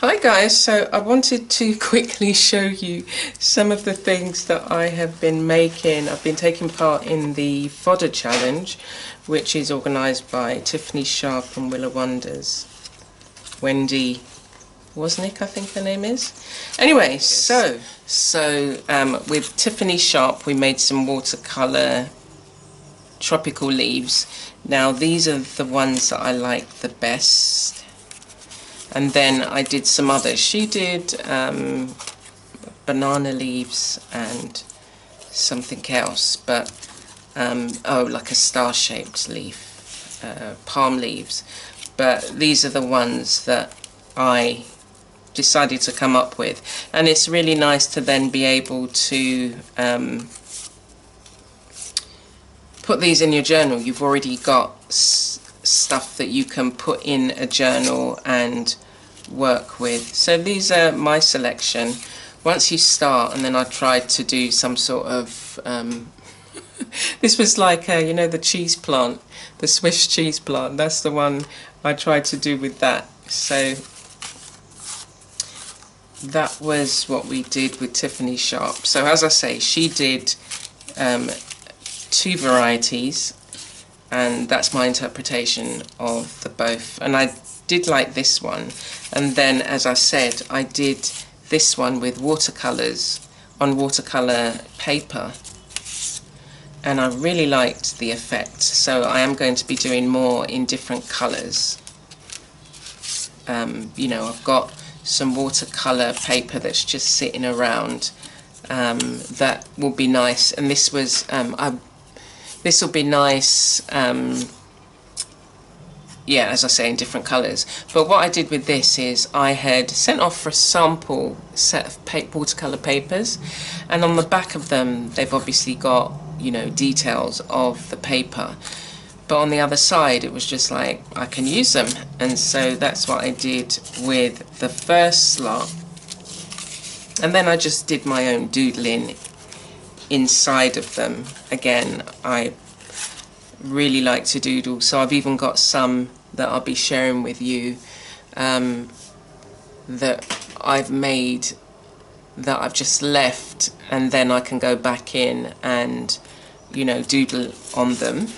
Hi guys, so I wanted to quickly show you some of the things that I have been making. I've been taking part in the Fodder challenge, which is organised by Tiffany Sharp and Willa Wonders. Wendy Wasnick, I think her name is. Anyway, yes. so with Tiffany Sharp we made some watercolour tropical leaves. Now these are the ones that I like the best. And then I did some others. She did banana leaves and something else, but oh, like a star-shaped leaf, palm leaves. But these are the ones that I decided to come up with, and it's really nice to then be able to put these in your journal. You've already got stuff that you can put in a journal and work with. So these are my selection. Once you start, and then I tried to do some sort of this was like you know, the cheese plant, the Swiss cheese plant. That's the one I tried to do with that. So that was what we did with Tiffany Sharp. So as I say, she did 2 varieties, and that's my interpretation of the both. And I did like this one, and then as I said, I did this one with watercolours on watercolour paper, and I really liked the effect. So I am going to be doing more in different colours. You know, I've got some watercolour paper that's just sitting around that will be nice, and this was this will be nice, yeah, as I say, in different colours. But what I did with this is I had sent off for a sample set of watercolour papers, and on the back of them they've obviously got, you know, details of the paper, but on the other side it was just like, I can use them. And so that's what I did with the first lot, and then I just did my own doodling inside of them. Again, I really like to doodle, so I've even got some that I'll be sharing with you that I've made, that I've just left, and then I can go back in and, you know, doodle on them.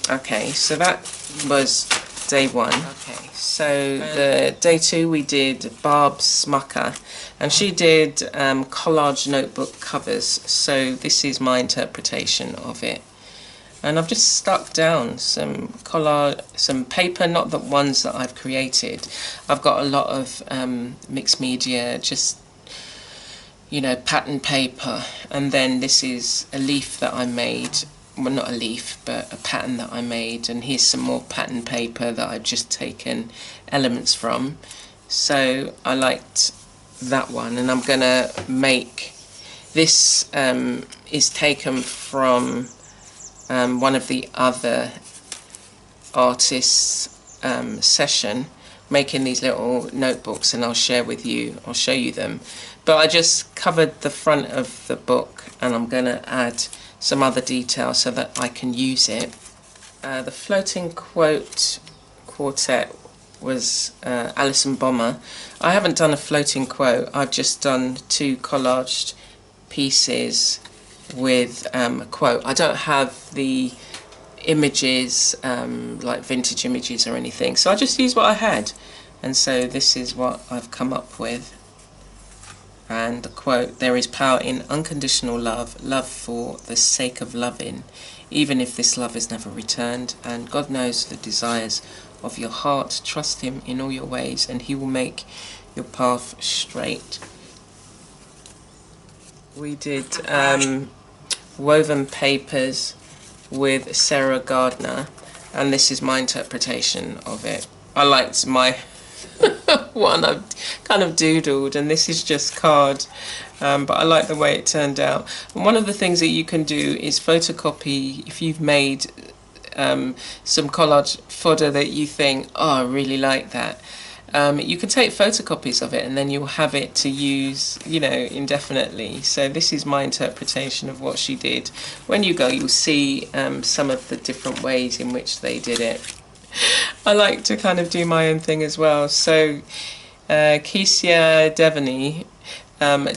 Okay, so that was day 1. Okay, so the day 2 we did Barb Smucker, and she did collage notebook covers. So this is my interpretation of it, and I've just stuck down some collage, some paper, not the ones that I've created. I've got a lot of mixed media, just, you know, pattern paper, and then this is a leaf that I made. Well, not a leaf, but a pattern that I made, and here's some more pattern paper that I've just taken elements from. So I liked that one, and I'm gonna make this is taken from one of the other artists' session, making these little notebooks, and I'll share with you, I'll show you them. But I just covered the front of the book, and I'm gonna add some other details so that I can use it. The floating quote quartet was Alison Bomber. I haven't done a floating quote, I've just done 2 collaged pieces with a quote. I don't have the images, like vintage images or anything, so I just used what I had, and so this is what I've come up with. And the quote: "There is power in unconditional love, love for the sake of loving, even if this love is never returned, and God knows the desires of your heart. Trust Him in all your ways, and He will make your path straight." We did woven papers with Sarah Gardner, and this is my interpretation of it. I liked my one I've kind of doodled, and this is just card, but I like the way it turned out. And one of the things that you can do is photocopy, if you've made some collage fodder that you think, oh, I really like that, you can take photocopies of it, and then you'll have it to use, you know, indefinitely. So this is my interpretation of what she did. When you go, you'll see some of the different ways in which they did it. I like to kind of do my own thing as well. So Keisha Devaney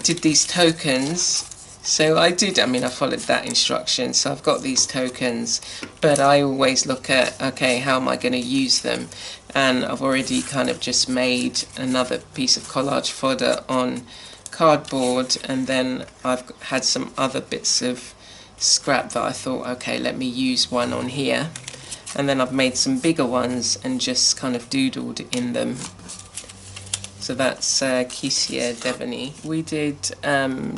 did these tokens. So I followed that instruction, so I've got these tokens, but I always look at, okay, how am I going to use them? And I've already kind of just made another piece of collage fodder on cardboard, and then I've had some other bits of scrap that I thought, okay, let me use one on here. And then I've made some bigger ones and just kind of doodled in them. So that's Keisha Devaney. We did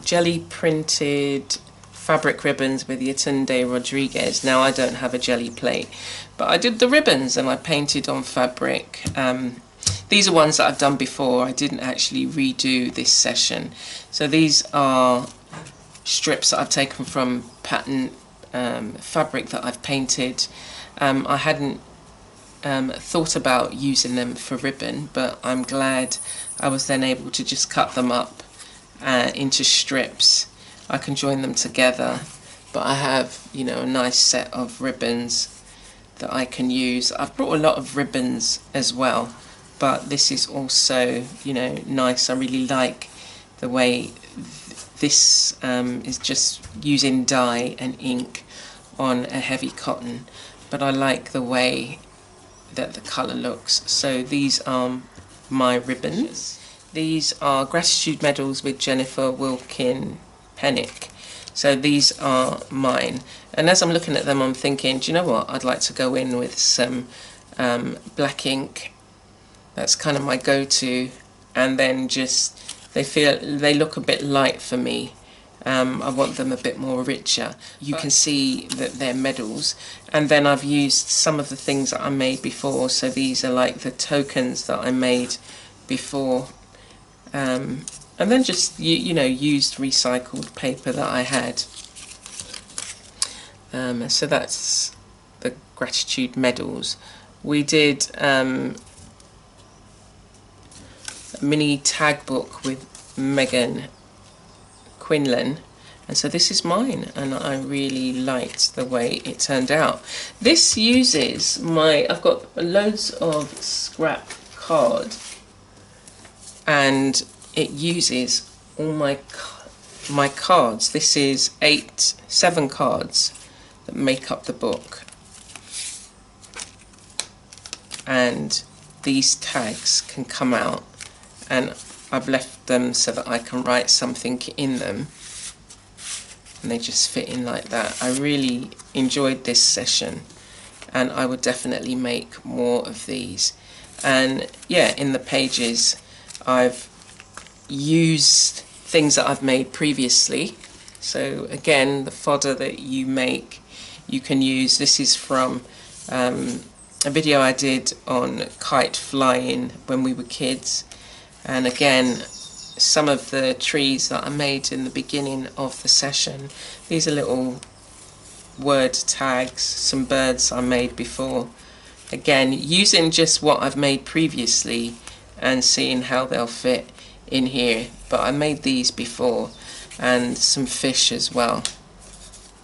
jelly printed fabric ribbons with Yatunde Rodriguez. Now I don't have a jelly plate, but I did the ribbons and I painted on fabric. These are ones that I've done before. I didn't actually redo this session. So these are strips that I've taken from pattern fabric that I've painted. I hadn't thought about using them for ribbon, but I'm glad I was then able to just cut them up into strips. I can join them together, but I have, you know, a nice set of ribbons that I can use. I've brought a lot of ribbons as well, but this is also, you know, nice. I really like the way this is just using dye and ink on a heavy cotton, but I like the way that the colour looks. So these are my ribbons. These are gratitude medals with Jennifer Wilkin Pennick. So these are mine, and as I'm looking at them I'm thinking, do you know what, I'd like to go in with some black ink. That's kind of my go-to, and then just they look a bit light for me. I want them a bit more richer. You can see that they're medals, and then I've used some of the things that I made before. So these are like the tokens that I made before, and then just you know, used recycled paper that I had. So that's the gratitude medals. We did a mini tag book with Megan Quinlan, and so this is mine, and I really liked the way it turned out. This uses I've got loads of scrap card, and it uses all my cards. This is 7 cards that make up the book, and these tags can come out, and I've left them so that I can write something in them, and they just fit in like that. I really enjoyed this session, and I would definitely make more of these. And yeah, in the pages I've used things that I've made previously. So again, the fodder that you make, you can use. This is from a video I did on kite flying when we were kids. And again, some of the trees that I made in the beginning of the session, these are little word tags, some birds I made before. Again, using just what I've made previously and seeing how they'll fit in here. But I made these before, and some fish as well.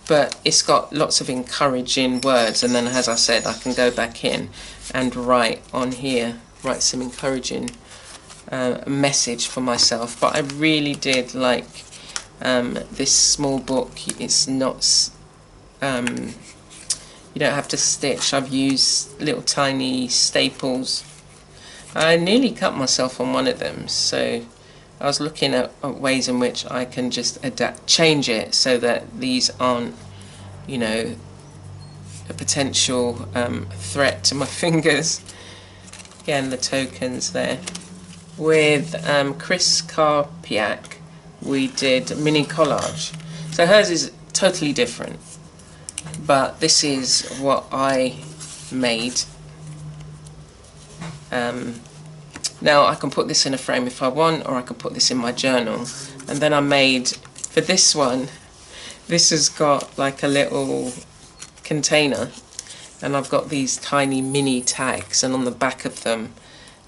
But it's got lots of encouraging words, and then as I said, I can go back in and write on here, write some encouraging message for myself. But I really did like this small book. It's not you don't have to stitch. I've used little tiny staples. I nearly cut myself on one of them, so I was looking at ways in which I can just change it so that these aren't, you know, a potential threat to my fingers. Again, the tokens there. With Chris Karpiak, we did mini collage. So hers is totally different, but this is what I made. Now I can put this in a frame if I want, or I can put this in my journal. And then I made, for this one, this has got like a little container, and I've got these tiny mini tags, and on the back of them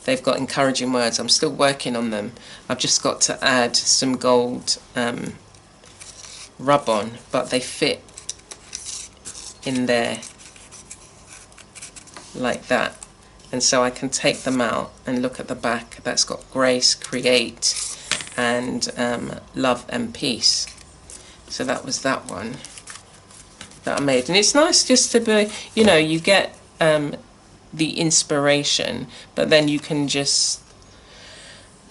they've got encouraging words. I'm still working on them. I've just got to add some gold rub on, but they fit in there like that. and so I can take them out and look at the back. That's got grace, create, and love and peace. So that was that one that I made, and it's nice just to be, you know, you get the inspiration, but then you can just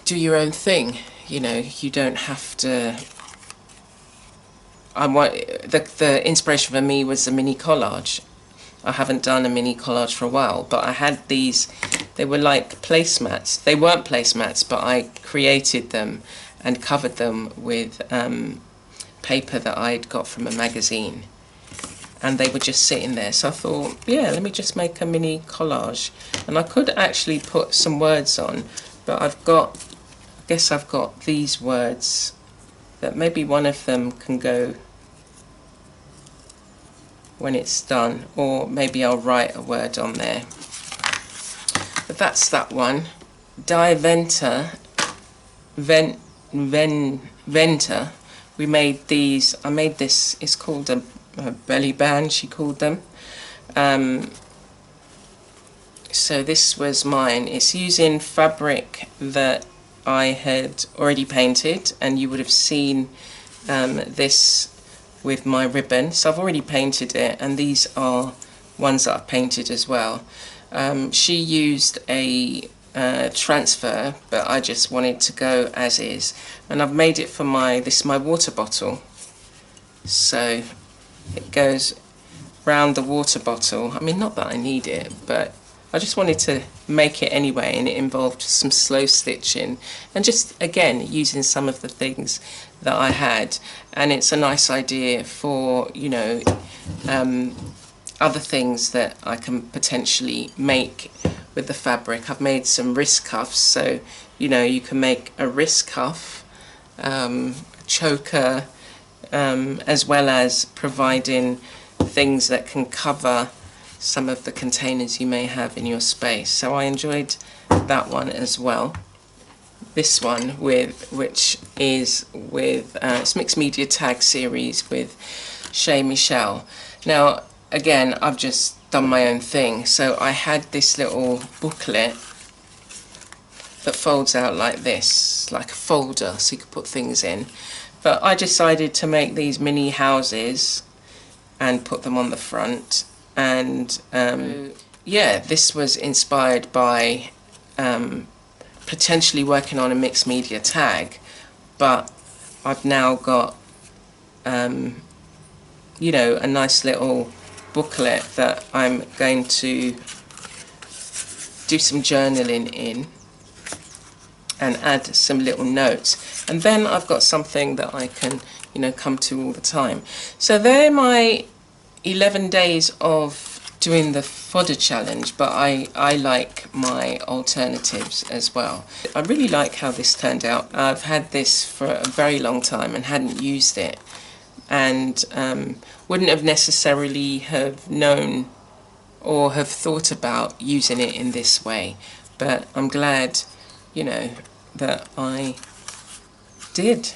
do your own thing. You know, you don't have to. The inspiration for me was the mini collage. I haven't done a mini collage for a while, but I had these. They were like placemats. They weren't placemats, but I created them and covered them with paper that I'd got from a magazine, and they were just sitting there. So I thought, yeah, let me just make a mini collage, and I could actually put some words on, but I guess I've got these words that maybe one of them can go when it's done, or maybe I'll write a word on there. But that's that one. Venter. We made these. I made this. It's called a belly band, she called them. So this was mine. It's using fabric that I had already painted, and you would have seen this with my ribbon. So I've already painted it, and these are ones that I've painted as well. She used a transfer, but I just wanted to go as is, and I've made it for this is my water bottle. So it goes round the water bottle. I mean, not that I need it, but I just wanted to make it anyway, and it involved some slow stitching and just, again, using some of the things that I had. And it's a nice idea for, you know, other things that I can potentially make with the fabric. I've made some wrist cuffs, so, you know, you can make a wrist cuff, a choker, as well as providing things that can cover some of the containers you may have in your space. So I enjoyed that one as well. This one, which is with it's Mixed Media Tag series with Shay Michelle. Now again, I've just done my own thing. So I had this little booklet that folds out like this, like a folder, so you could put things in. But I decided to make these mini houses and put them on the front. And yeah, this was inspired by potentially working on a mixed media tag, but I've now got you know, a nice little booklet that I'm going to do some journaling in and add some little notes, and then I've got something that I can, you know, come to all the time. So they're my 11 days of doing the Fodder challenge, but I like my alternatives as well. I really like how this turned out. I've had this for a very long time and hadn't used it, and wouldn't have necessarily have known or have thought about using it in this way, but I'm glad, you know, that I did,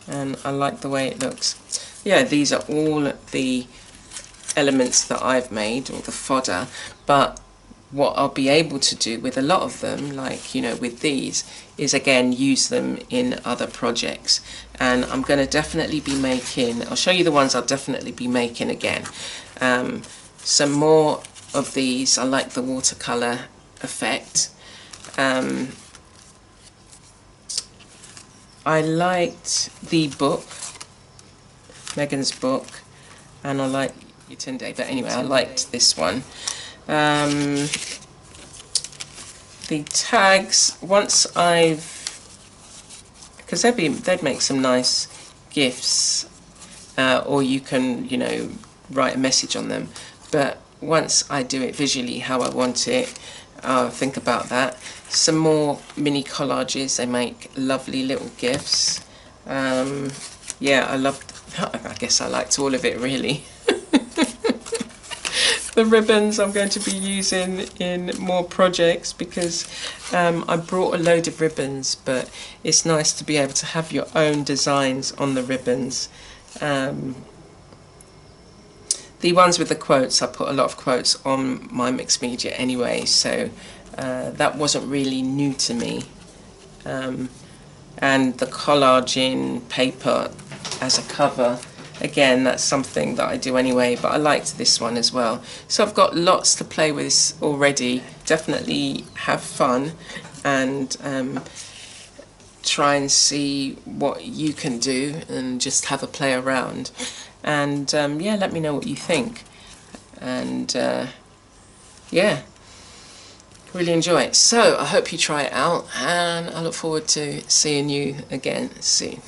and I like the way it looks. Yeah, these are all the elements that I've made, or the fodder, but what I'll be able to do with a lot of them, like, you know, with these, is again use them in other projects. And I'm going to definitely be making, I'll show you the ones I'll definitely be making again. Some more of these. I like the watercolor effect. I liked the book, Megan's book, and I like Yetunde, but anyway, I liked this one. The tags, once because they'd make some nice gifts, or you can, you know, write a message on them, but once I do it visually how I want it, I'll think about that. Some more mini collages, they make lovely little gifts. Yeah, I guess I liked all of it really. The ribbons I'm going to be using in more projects, because I brought a load of ribbons, but it's nice to be able to have your own designs on the ribbons. The ones with the quotes, I put a lot of quotes on my mixed media anyway, so That wasn't really new to me. And the collage in paper as a cover, again, that's something that I do anyway, but I liked this one as well. So I've got lots to play with already. Definitely have fun and try and see what you can do and just have a play around. And yeah, let me know what you think. And yeah, really enjoy it. So I hope you try it out, and I look forward to seeing you again soon.